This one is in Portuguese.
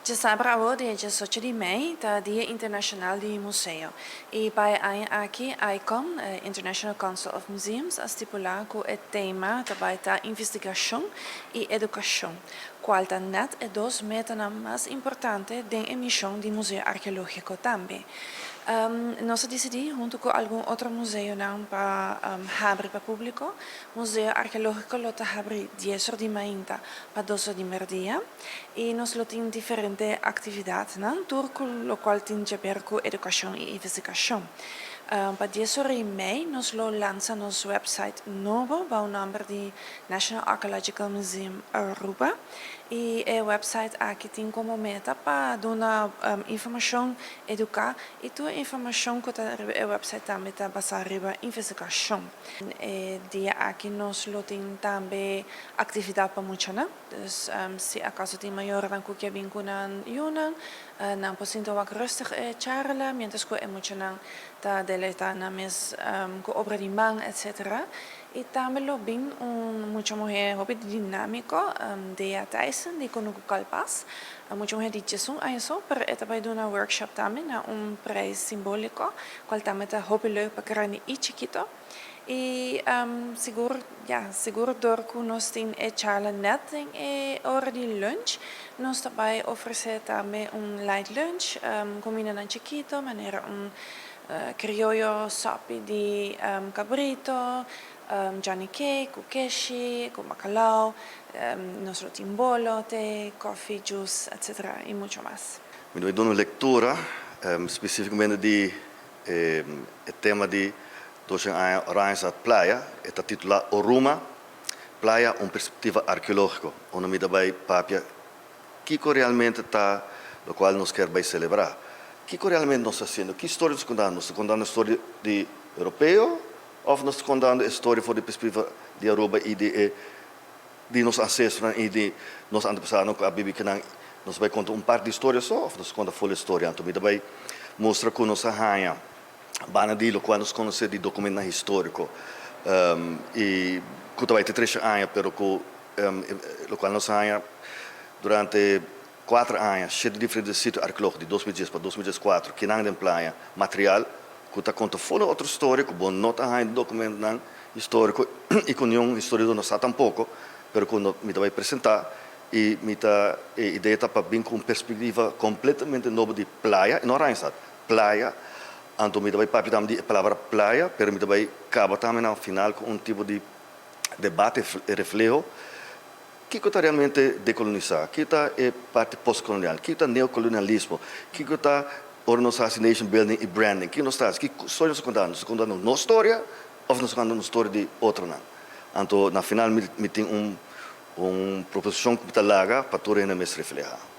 De sábado, dia 18 de maio, tá Dia Internacional do Museu. E para aqui, ICOM, International Council of Museums, estipular que o tema também tá investigação e educação, qual tá net é dos metas mais importantes da emissão de museu arqueológico também. Nós decidimos, junto com algum outro museu, para abrir para o público, museu arqueológico está abre 10 de maio para 12 de meio-dia, e nós temos diferentes atividades, tudo o qual tem a ver com educação e investigação. Para 10 de maio, nós lançamos nosso website novo, com o nome de National Archaeological Museum Aruba, e o website aqui tem como meta para dar informação, educar, e toda a informação que o website também está baseada em investigação. Dia aqui nós temos também atividade para muitos, então, se acaso tem maior dan que vem com Yunan, não possível uma rustig charla, mientras que muitos tá deleta na mes com obra de mão, etc. E também lo bem muita mulher hobby dinâmico de a Tyson de com o Calpas, muita mulher de Jesus aí só para também dar um workshop também na preço simbólico, qual também tá hobby leuk para grande e chiquito. E seguro door que nós temos charla net em hora de lunch, nós também oferecemos também light lunch, comida na chiquito, maneira criollo sopi de cabrito, johnny cake, com queijo, com bacalhau, nosso timbolo, té, coffee, juice, etc. e muito mais. Eu dou uma leitura, especificamente de tema de dos anos Playa, está titulado Oruma, Playa, uma perspectiva arqueológica, onde me dá papia que realmente está, o qual nós queremos celebrar. O que realmente nós estamos fazendo? Que história nós estamos contando? Nós estamos contando a história de europeu ou nós estamos contando a história da perspectiva de Aruba e de nossos ancestros e de nossos antepassados, a Bíblia que nós vamos contar parte de história só ou nós contamos a full história? Então, me dá mostra que nós arranha bana de qual nós conhecemos de documento histórico e que também tem 3 anos, pero que o qual nós arranha durante 4 anos, cheio de diferentes sítios arqueológicos, de 2010 para 2014, que não tem playa, material, que está contando toda outra história, que bom nota arranha de documento histórico e que não história não está tampouco, pero que me vai apresentar e a ideia está para vir com uma perspectiva completamente nova de playa, e não arranha, playa. Então, me vai papel também a palavra playa, pero me vai acaba também ao final com tipo de debate e reflexo que está realmente decolonizar, que está parte pós-colonial, que está neocolonialismo, que está organização nation building e branding, que nós estamos, que história nós contando? Nós contando nossa história ou nós contando uma história de outra não? Então, na final, me tem uma proposição que está larga para todo mundo refletir.